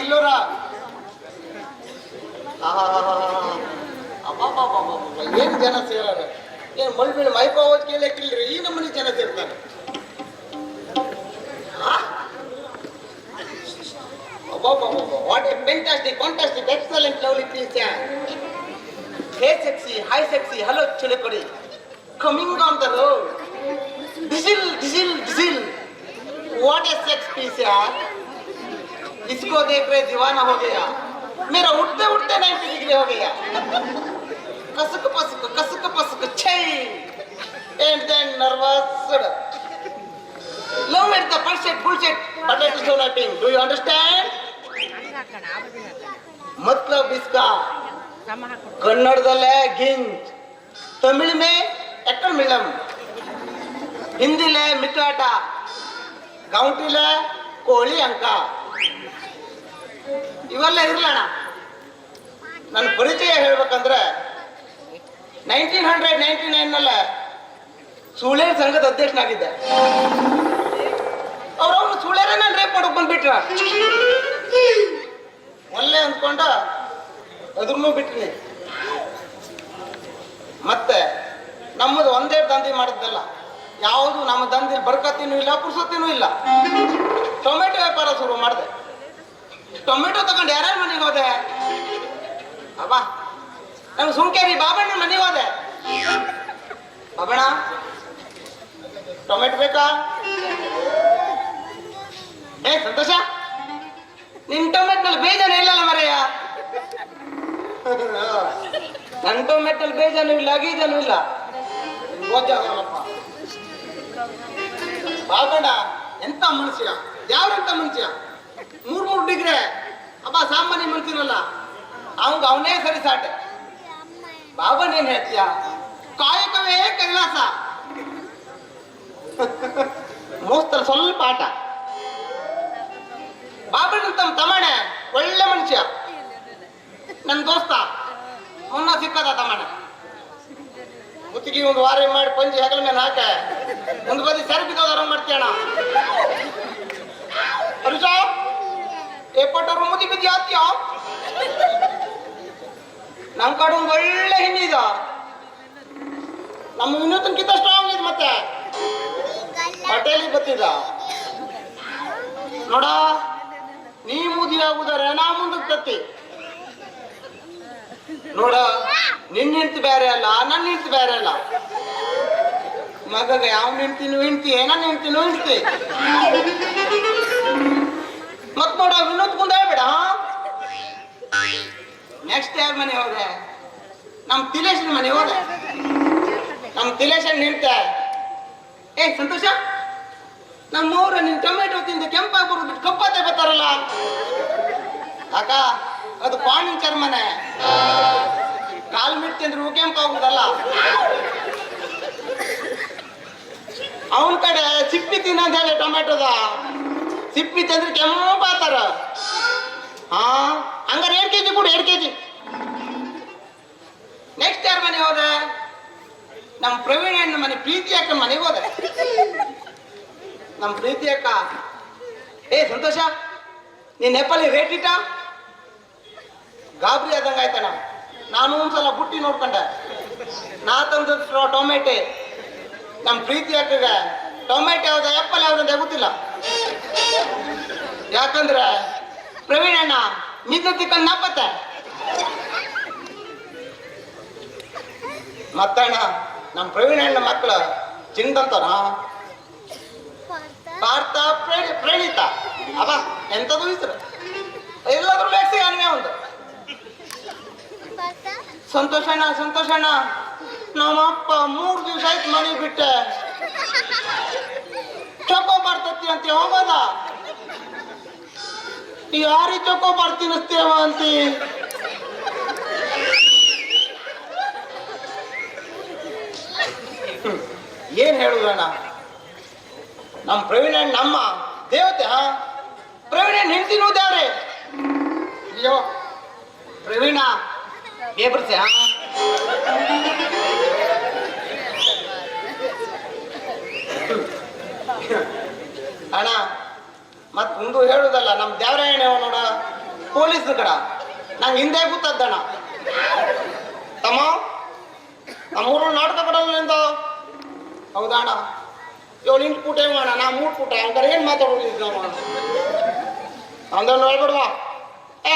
ಇಲ್ಲೋರ ಏನ್ ಜನ ಸೇರಾರ ಏನ್ ಮಳ್ಬೀಳ್ ಮೈಕೋ ಹೋದ್ ಕೇಳಕ್ಕಿಲ್ರಿ ಈ ನಮ್ಮನೆ ಜನ ಸೇರ್ತಾರೆ. What a fantastic, excellent, lovely creature. Hey sexy, hi sexy, hello chulekodi. Coming on the road. Diesel. What a sex piece यार. इसको देख रहे दीवाना हो गया. मेरा उठते 90 डिग्री हो गया. कसक पसक छई. And then nervous. Love at the bullshit, but it is so nothing. Do you understand? मतलब इसका कन्नड़दಲ್ಲೇ ಗಿಂಜ್, तमिल में एक्टमिलम, ಹಿಂದಿಲೇ ಮಿಕಾಟ, ಗೌಂಟಿಲೇ ಕೋಳಿ ಅಂಕ. ಇವೆಲ್ಲ ಇರ್ಲಣ್ಣ. ನನ್ನ ಪರಿಚಯ ಹೇಳ್ಬೇಕಂದ್ರೆ 1999 ಸೂಳೆ ಸಂಘದ ಅಧ್ಯಕ್ಷನಾಗಿದ್ದೆ. ಅವ್ರವ್ನು ಸುಳ್ಳೇರೆ ನಾನು ರೇಪ್ ಮಾಡೋಕೆ ಬಂದ್ಬಿಟ್ರ. ಒಳ್ಳೆ ಅಂದ್ಕೊಂಡ ಅದ್ರೂ ಬಿಟ್ರಿ. ಮತ್ತೆ ನಮ್ಮದು ಒಂದೇ ದಂಧೆ ಮಾಡಿದ್ದಲ್ಲ, ಯಾವುದು ನಮ್ಮ ದಂಧೆಲಿ ಬರ್ಕತ್ತಿನೂ ಇಲ್ಲ, ಪುರ್ಸತ್ತಿನೂ ಇಲ್ಲ. ಟೊಮೆಟೊ ವ್ಯಾಪಾರ ಶುರು ಮಾಡಿದೆ. ಟೊಮೆಟೊ ತಗೊಂಡು ಯಾರ್ಯಾರ ಮನೆಗೆ ಹೋದೆ? ಅಬ್ಬಾ ನಮ್ಗೆ ಸುಮ್ಕೇರಿ ಬಾಬಣ್ಣ ಮನೆಗೆ ಹೋದೆ. ಬಾಬಣ್ಣ ಟೊಮೆಟೊ ಬೇಕಾ? ಏ ಸಂತೋಷ, ನಿನ್ ಟೊಮೆಟೊನಲ್ಲಿ ಬೇಜಾನು ಇಲ್ಲಲ್ಲ ಮರೆಯ? ನನ್ನ ಟೊಮೆಟೊನಲ್ಲಿ ಬೇಜಾನು ಇಲ್ಲ, ಗೀಜಾನು ಇಲ್ಲ. ಬಾಬಣ್ಣ ಎಂತ ಮನುಷ್ಯ, ಯಾವಂತ ಮನುಷ್ಯ. 3 ಡಿಗ್ರಿ ಅಬ್ಬ ಸಾಮಾನ್ಯ ಮನುಷ್ಯನಲ್ಲ, ಅವನೇ ಸರಿ ಸಾಟೆ. ಬಾಬಣ್ಣ ಏನ್ ಹೇಳ್ತೀಯ? ಕಾಯಕವೇ ಕೈಲಾಸ. ಮೋಸ್ತಲ್ ಸ್ವಲ್ಪ ಆಟ. ಬಾಬಣ್ಣ ತಮ್ಮಣ್ಣ ಒಳ್ಳೆ ಮನುಷ್ಯ, ನನ್ನ ದೋಸ್ತ. ಮೊನ್ನ ಸಿಕ್ಕದ ತಮ್ಮಣ್ಣ. ಮುತ್ತಿಗೆ ಒಂದು ವಾರ ಮಾಡಿ ಪಂಚಿ ಹೆಗಲ ಮೇಲೆ ಹಾಕ ಒಂದು ಬದಿ ಸರಬಿದ್ದೋದಾರ ಮಾಡ್ತೀಯಣ್ಣ. ಅರುಷ ಏಪಟ್ಟವ್ರು ಮುದಿ ಬಿದ್ದಿ ಹಾಕ್ತೀಯ? ನಮ್ಮ ಕಡೆ ಒಂದು ಒಳ್ಳೆ ಹೆಣ್ಣಿದ, ನಮ್ಮ ಇನ್ನೊಂದಕ್ಕಿಂತ ಸ್ಟ್ರಾಂಗ್ ಇದೆ. ಮತ್ತೆ ಪಟೇಲಿಗೆ ಬತ್ತಿದ ನೋಡ, ನೀ ಮುದಿ ಆಗುದಾರೆ ನಾ ಮುಂದಕ್ಕೆ ತತ್ತಿ ನೋಡ. ನಿನ್ನ ಹೆಂಡ್ತಿ ಬೇರೆ ಅಲ್ಲ, ನನ್ನ ಹೆಂಡ್ತಿ ಬೇರೆ ಅಲ್ಲ. ಮಗಗ ಯಾವ ಹೆಂಡ್ತಿನೂ ಹೆಂಡ್ತಿ, ನನ್ನ ಹೆಂಡ್ತಿನೂ ಹೆಂಡ್ತಿ. ಮತ್ ನೋಡ ವಿನೋದ್ ಮುಂದೆ ಹೇಳ್ಬೇಡ. ನೆಕ್ಸ್ಟ್ ಯಾರ ಮನೆ ಹೋದೆ? ನಮ್ ತಿಲೇಶನ್ ಮನೆ ಹೋದೆ. ನಮ್ ತಿಲೇಶನ್ ನಿಂತೆ, ಏ ಸಂತೋಷ, ನಮ್ಮವ್ರ ನಿನ್ ಟೊಮೆಟೊ ತಿಂದು ಕೆಂಪಾಗಿ ಬರೋದು ಕಪ್ಪತ್ತೆ ಬರ್ತಾರಲ್ಲ ಅಕ್ಕ, ಅದು ಪಾಣಿನ ಚರ್ಮನೆ. ಕಾಲ್ ಮಿಟ್ಟಿ ಅಂದ್ರೆ ಕೆಂಪಾಗುದಲ್ಲ. ಅವನ ಕಡೆ ಸಿಪ್ಪಿ ತಿನ್ನ ಅಂತ ಹೇಳಿ ಟೊಮೆಟೊದ ಸಿಪ್ಪಿ ತಂದ್ರೆ ಕೆಂಪಾತಾರ. ಹಾ ಹಂಗಾರೆ 2 kg ಕೊಡು, 2 kg. ನೆಕ್ಸ್ಟ್ ಯಾರ ಮನೆ ಹೋದೆ? ನಮ್ಮ ಪ್ರವೀಣ್ ಅಣ್ಣ ಮನೆ ಪ್ರೀತಿ ಅಕ್ಕ ಮನೆಗೆ ಹೋದೆ. ನಮ್ಮ ಪ್ರೀತಿ ಅಕ್ಕ, ಏ ಸಂತೋಷ, ನೀನ್ ನೆಪಲ್ಲಿ ರೇಟ್ ಇಟ್ಟ? ಗಾಬರಿ ಆದಂಗ ಆಯ್ತಣ್ಣ. ನಾನು ಒಂದ್ಸಲ ಬುಟ್ಟಿ ನೋಡ್ಕೊಂಡೆ. ನಾ ತಂದ ಟೊಮೆಟೆ. ನಮ್ಮ ಪ್ರೀತಿ ಅಕ್ಕಗ ಟೊಮೆಟೊ ಯಾವ್ದ ಎಪ್ಪಲ್ ಯಾವ್ದಂತ ಗೊತ್ತಿಲ್ಲ. ಯಾಕಂದ್ರೆ ಪ್ರವೀಣ್ ಅಣ್ಣ ಮಿದ್ದು ತಿಕ್ಕಂಡ್ ನಾಪತ್ತೆ. ಮತ್ತಣ್ಣ ನಮ್ಮ ಪ್ರವೀಣ್ ಅಣ್ಣ ಮಕ್ಕಳು ಚಿಂತಂತನ ಪಾರ್ಥ ಪ್ರೇಣಿತ ಅವ ಎಂತದು ಹೆಸರು ಎಲ್ಲಾದ್ರೂ ಲೇಕ್ಸಿ ಅನ್ವೇ ಒಂದು. ಸಂತೋಷಣ್ಣ ನಮ್ಮಪ್ಪ 3 ದಿವಸ ಆಯ್ತು ಮನೆ ಬಿಟ್ಟೆ. ಚೊಕೋ ಬರ್ತತಿ ಅಂತ ಹೋಗೋದ? ಯಾರಿ ಚೊಕೋ ಬರ್ತೀನಸ್ತೇವ ಅಂತಿ? ಏನ್ ಹೇಳುದಣ್ಣ, ನಮ್ಮ ಪ್ರವೀಣ್ ನಮ್ಮ ದೇವತೆ. ಪ್ರವೀಣ್ ಹೆಂಡ್ತಿನೂ ದೇವ್ರೆ. ಅಯ್ಯೋ ಪ್ರವೀಣ ಬೇಬರ್ಸೆ. ಅಣ್ಣ ಮತ್ ಮುಂದೆ ಹೇಳುದಲ್ಲ, ನಮ್ಮ ದೇವರಾಯಣ ನೋಡ ಪೊಲೀಸ್ ಕಡ ನಂಗೆ ಹಿಂದೆ ಗೊತ್ತದ್ದಣ ತಮ್ಮ ನಮ್ಮೂರು ನಾಟಕ ಕಡಲಿಂದ ಹೌದಣ್ಣ 7-8 ಪುಟ ಮಾಡೋಣ ನಾ 3 ಪುಟ ಹಂಗಾರೆ ಏನು ಮಾತಾಡೋದಿಲ್ಲ ಅಂದನ್ನು ಹೇಳ್ಬಿಡುವ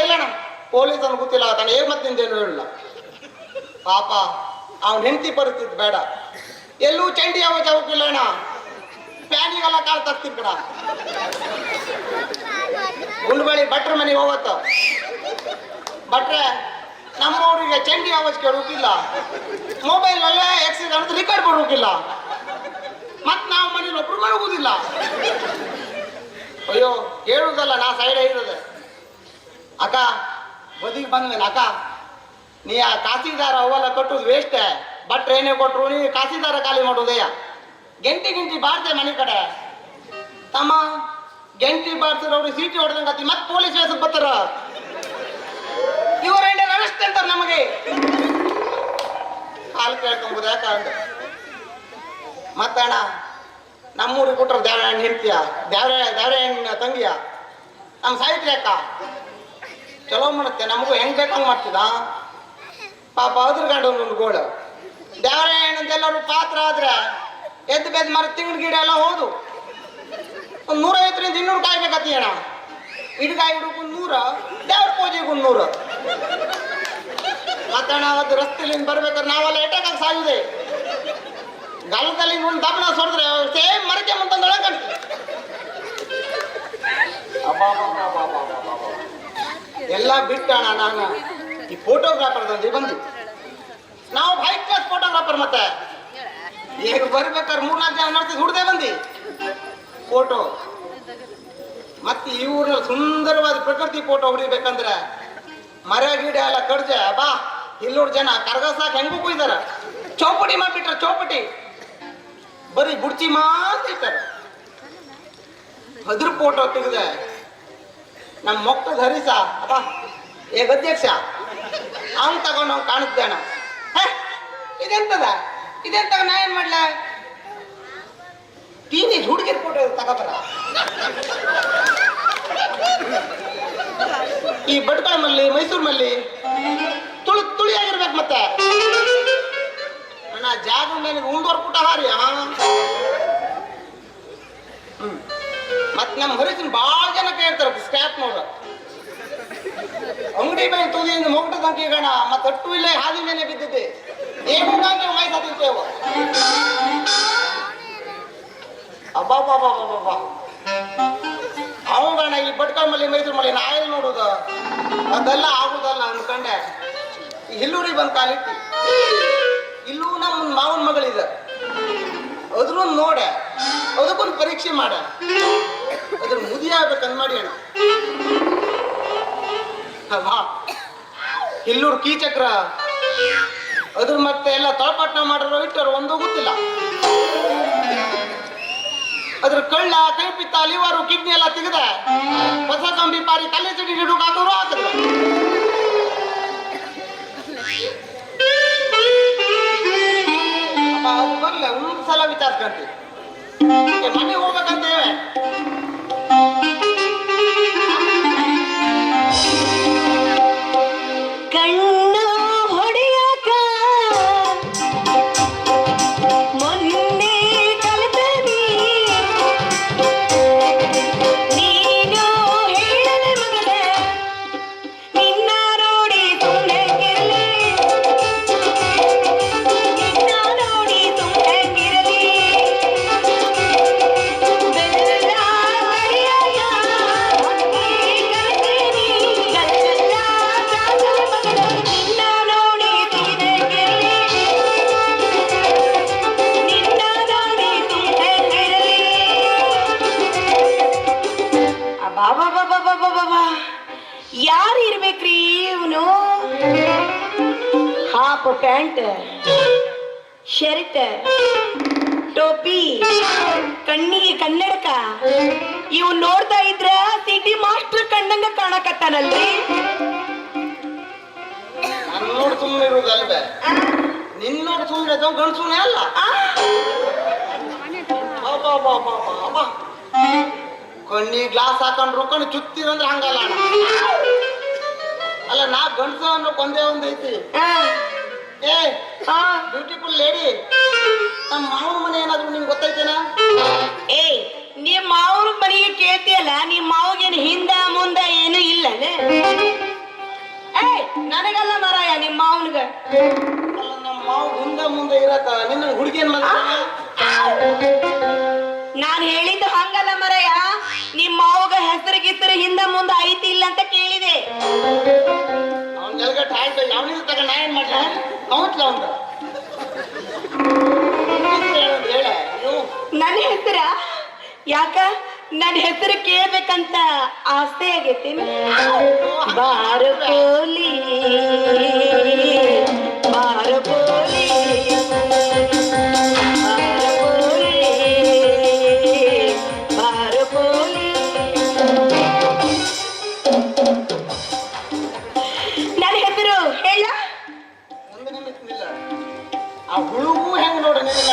ಇಲ್ಲಣ್ಣ ಪೊಲೀಸ್ ಅನ್ನು ಗೊತ್ತಿಲ್ಲ ತಾನು ಹೇಗೆ ಮತ್ತಿಂದೇನು ಹೇಳಿಲ್ಲ ಪಾಪ ಅವನ ಹೆಂಡತಿ ಪರಿಸ್ಥಿತಿ ಬೇಡ ಎಲ್ಲೂ ಚಂಡಿ ಯಾವ ಜಾವಕ್ಕಿಲ್ಲ ಅಣ್ಣ ಪ್ಯಾನಿಗೆಲ್ಲ ಕಾಲು ತಗ್ತೀನಿ ಕಡ ಗುಂಡುಬಳಿ ಭಟ್ರ ಮನೆಗೆ ಹೋಗತ್ತ ಭಟ್ರೆ ನಮ್ಮವ್ರಿಗೆ ಚಂಡಿ ಆವಾಜ್ ಕೇಳೋಕಿಲ್ಲ ಮೊಬೈಲಲ್ಲೇ ಎಕ್ಸೈಸ್ ಅಂತ ರಿಕಾರ್ಡ್ ಮಾಡೋಕಿಲ್ಲ ಮತ್ ನಾವು ಮನೇಲಿ ಒಬ್ರು ಮಲಗುದಿಲ್ಲ ಅಯ್ಯೋ ಹೇಳುದಲ್ಲ ನಾ ಸೈಡೇ ಇರೋದೆ ಅಕ್ಕ ಬದಿಗೆ ಬಂದ್ಮೇಲೆ ಅಕ್ಕ ನೀ ಆ ಕಾಸಿದಾರ ಅವೆಲ್ಲ ಕಟ್ಟುದು ವೇಸ್ಟೇ ಭಟ್ರ ಏನೇ ಕೊಟ್ರು ನೀ ಕಾಸಿದಾರ ಖಾಲಿ ಮಾಡೋದಯ್ಯ ಗೆಂಟಿ ಬಾರ್ದೆ ಮನೆ ಕಡೆ ತಮ್ಮ ಗೆಂಟಿ ಬಾರ್ಸಿರೋರು ಸೀಟಿ ಹೊಡೆದಂಗತಿ ಮತ್ತೆ ಪೊಲೀಸ್ ವೇಸಕ್ಕೆ ಬರ್ತಾರ ಇವರ ಅರೆಸ್ಟ್ ಅಂತಾರ ನಮಗೆ ಹಾಲು ಕೇಳ್ಕೊಂಬುದು ಯಾಕ ಅಂತ ಮತ್ತಣ್ಣ ನಮ್ಮೂರಿಗೆ ಕೊಟ್ಟರು ದೇವರಣ್ಣ ಹೆಂಡ್ತಿಯ ದೇವರಣ್ಣ ತಂಗಿಯ ನಮ್ಮ ಸಾಹಿತ್ಯ ಅಕ್ಕ ಚಲೋ ಮಾಡುತ್ತೆ ನಮಗೂ ಹೆಂಗ್ ಬೇಕಂಗ್ ಮಾಡ್ತಿದ ಪಾಪ ಅದ್ರಗಂಡು ಒಂದು ಗೋಳು ದೇವರಣ್ಣಂದೆಲ್ಲರೂ ಪಾತ್ರ ಆದ್ರೆ ಎದ್ದು ಬೆದ್ದು ಮರ ತಿಂಗಳ ಗಿಡ ಎಲ್ಲ ಹೋದು ಒಂದು 150ರಿಂದ 200 ಕಾಯ್ಬೇಕತ್ತಿ ಅಣ್ಣ ಹಿಡ್ಗಾಯಿ ಹಿಡ್ಕೊಂಡು 100 ದೇವ್ರ ಪೂಜೆಗೆ 100 ಮತ್ತಣ್ಣ ಅವತ್ತು ರಸ್ತೆಲಿಂದ ಬರ್ಬೇಕಾದ್ರೆ ನಾವೆಲ್ಲ ಎಟಾಕಾಗಿ ಸಾಯುದೆ ಗಲದಲ್ಲಿ ಒಂದು ದಬ್ಬನ ಸೊಡಿದ್ರೆ ಸೇಮ್ ಮರಕ್ಕೆ ಮುಂತಂದು ಒಳಗಂಟು ಎಲ್ಲ ಬಿಟ್ಟಣ ನಾನು ಈ ಫೋಟೋಗ್ರಾಫರ್ ಬಂದು ನಾವು ಹೈ ಕ್ಲಾಸ್ ಫೋಟೋಗ್ರಾಫರ್ ಮತ್ತೆ ಈಗ ಬರ್ಬೇಕಾದ್ರೆ 3-4 ಜನ ನೋಡ್ತಿದ್ದು ಹುಡ್ದೆ ಬಂದು ಫೋಟೋ ಮತ್ತೆ ಈ ಊರಲ್ಲಿ ಸುಂದರವಾದ ಪ್ರಕೃತಿ ಫೋಟೋ ಹೊಡಿಬೇಕಂದ್ರೆ ಮರ ಗಿಡ ಎಲ್ಲ ಕಡ್ಜೆ ಬಾ ಇಲ್ಲೋಡ್ ಜನ ಕರ್ಗಸಾಕ್ ಹೆಂಗೂ ಕುಯ್ದಾರ ಚೌಪಟಿ ಮಾಡ್ಬಿಟ್ರ ಚೌಪಟಿ ಬರೀ ಬುಡ್ಚಿ ಮಾತಿಟ್ಟಾರ ಅದ್ರ ಫೋಟೋ ತೆಗೆದೆ ನಮ್ಮ ಮೊಕ್ಕದ ಹರಿಸ ಅಪ್ಪ ಈಗ ಅಧ್ಯಕ್ಷ ಅವನ್ ತಗೊಂಡು ಅವ್ನು ಕಾಣಿಸ್ದೇಣ ಇದೆಂತದ ನಾ ಏನ್ ಮಾಡ್ಲ ಟೀನೇಜ್ ಹುಡುಗಿರ್ ಫೋಟೋ ತಗೋಬರ ಈ ಭಟ್ಕಳ ಮಲ್ಲಿ ಮೈಸೂರು ಮಲ್ಲಿ ತುಳಿಯಾಗಿರ್ಬೇಕು ಮತ್ತೆ ಅಣ್ಣ ಜಾಗ ಮೇಲೆ ಉಂಡೋರ್ ಪುಟ ಹಾರಿ ಮತ್ ನಮ್ ಹರಿಸಿನ ಬಾಳ ಜನ ಕೇಳ್ತಾರ ಸ್ಕ್ರಾಪ್ ನೋಡ ಅಂಗಡಿ ಮೇಲೆ ತುದಿಯಿಂದ ಮೊಗಟದ ಅಂಕಿಗಣ ಮತ್ತೆ ಅಟ್ಟು ಇಲ್ಲೇ ಹಾದಿ ಮೇಲೆ ಬಿದ್ದಿದ್ದೆ ಏನು ಮೈಸಾತಿರ್ತೇವ ಅಬ್ಬಾ ಅವಂಗಣ ಈ ಭಟ್ಕಳ ಮಲ್ಲಿ ಮೈಸೂರು ಮಲ್ಲಿ ನಾ ಎಲ್ಲಿ ನೋಡುದು ಅದೆಲ್ಲ ಆಗುದಲ್ಲ ಅನ್ಕಂಡೆ ಹಿಲ್ಲೂರಿಗೆ ಬಂದು ಕಾಲಿಟ್ಟಿ ಇಲ್ಲೂ ನಮ್ಮ ಮಾವನ ಮಗಳಿದೆ ಅದ್ರೂ ನೋಡೆ ಅದಕ್ಕೊಂದು ಪರೀಕ್ಷೆ ಮಾಡ ಅದ್ರ ಮುದಿ ಆಗ್ಬೇಕಂದ್ ಮಾಡಿ ಅಣ್ಣ ಹಿಲ್ಲೂರು ಕೀಚಕ್ರ ಅದ್ರ ಮತ್ತೆ ಎಲ್ಲ ತಳಪಾಟ್ನ ಮಾಡಿರೋ ಇಟ್ಟರು ಒಂದೂ ಗೊತ್ತಿಲ್ಲ ಅದ್ರ ಕಳ್ಳ ಕೈಪಿತ್ತ ಲಿವರು ಕಿಡ್ನಿ ಎಲ್ಲ ತೆಗೆದೆ ಹೊಸ ಕಂಬಿ ಪಾರಿ ಕಲ್ಲೆ ಚಡಿ ಹಿಡುಗ ಹಾಕೋರು ಹಾಕಿದ್ರು ಅದು ಬರ್ಲ ಒಂದು ಸಲ ವಿಚಾರಿಸ್ಕೊಂತೀವಿ ಮನೆಗೆ ಹೋಗ್ಬೇಕಂತೇವೆ ಕಣ್ಣು ಹೊಡೆಯಾಕ ಮೊನ್ನೆ ಕಲಿತನಿ ನೀನು ಹೇಳದ ಮಗನ ನಿನ್ನ ನೋಡಿ ತುಂಡಂಗಿರಲಿ ನಿನ್ನ ನೋಡಿ ತುಂಡಂಗಿರಲಿ ಬೆಲ್ಲ ಹೊಡೆಯಾಕ ಕಲಿತನಿ ಗಲ್ಲ ನಿನ್ನ ನೋಡಿ ತುಂಡಂಗಿರಲಿ ನಿನ್ನ ನೋಡಿ ತುಂಡಂಗಿರಲಿ ಅಬ್ಬಾ ಯಾರು ಇರ್ಬೇಕ್ರಿ ಇವನು ಹಾಫ್ ಪ್ಯಾಂಟ್ ಶರ್ಟ್ ಟೋಪಿ ಕಣ್ಣಿಗೆ ಕನ್ನಡಕ ಇವ್ ನೋಡ್ತಾ ಇದ್ರ ಸಿಟಿ ಮಾಸ್ಟರ್ ಕಣ್ಣಂಗ ಕಾಣಕತ್ತಾನಲ್ರಿ ನಾನು ನೋಡಿ ಸುಮ್ಮನೆ ಇರುವುದಲ್ವೇ ನಿನ್ನ ನೋಡಿ ಸುಮ್ಮನೆ ಗಂಡಸುನೇ ಅಲ್ಲ ಕಣ್ಣಿ ಗ್ಲಾಸ್ ಹಾಕೊಂಡ್ರು ಕಣ್ಣು ಚುತ್ತಿರಂದ್ರೆ ಹಂಗಲ್ಲ ಅಣ್ಣ ಗಂಡಸ ಅನ್ನೋ ಕೊಂದೇ ಒಂದ್ ಐತಿ. ಆ, ಏ ಆ. ಬ್ಯೂಟಿಫುಲ್ ಲೇಡಿ, ನಮ್ಮ ಮಾವನ ಮನೆ ಏನಾದ್ರು ನಿಂಗೆ ಗೊತ್ತೈತೇನಾ? ಏಯ್ ನಿಮ್ ಮಾವ್ರ ಮನೆಗೆ ಕೇಳ್ತಿಯಲ್ಲ, ನಿಮ್ ಮಾವಗೇನು ಹಿಂದ ಮುಂದ ಏನು ಇಲ್ಲ. ಏಯ್ ನನಗಲ್ಲ ಮಾರಾಯ, ನಿಮ್ ಮಾವನ್ಗ. ಅಲ್ಲ, ನಮ್ಮ ಮಾವ ಹಿಂದೆ ಮುಂದೆ ಇರಕ ನಿನ್ನ ಹುಡುಗಿಯನ್ ಮಗ. ನಾನ್ ಹೇಳಿದ್ದು ಹಂಗಲ್ಲ ಮರಯ್ಯ, ನಿಮ್ ಮಾವಗ ಹೆಸರು ಹಿಂದ ಮುಂದ ಐತಿ ಇಲ್ಲ ಅಂತ ಕೇಳಿದೆ. ಅವ್ನ ನೆಲಗಟ್ಟ ಆಯ್ತು, ಯಾವನಿಗೆ ತಗ ನಾ ಏನ್ ಮಾಡ್ಲ ಅವತ್ಲ ಅವಂಗ ಹೇಳ. ನನ್ನ ಹೆಸರ ಯಾಕ ನನ್ನ ಹೆಸರು ಕೇಳ್ಬೇಕಂತ ಆಸೆ ಆಗೈತಿ. ಬಾರ ಪೋಲಿ ಬಾರ ಪೋಲಿ ಬಾರ ಪೋಲಿ. ನನ್ನ ಹೆಸರು ಹೇಳ. ಒಂದು ನಿಮಿಷ ಆ ಹುಳುಗೂ ಹೆಂಗ್ ನೋಡ ನಿನ್ನ.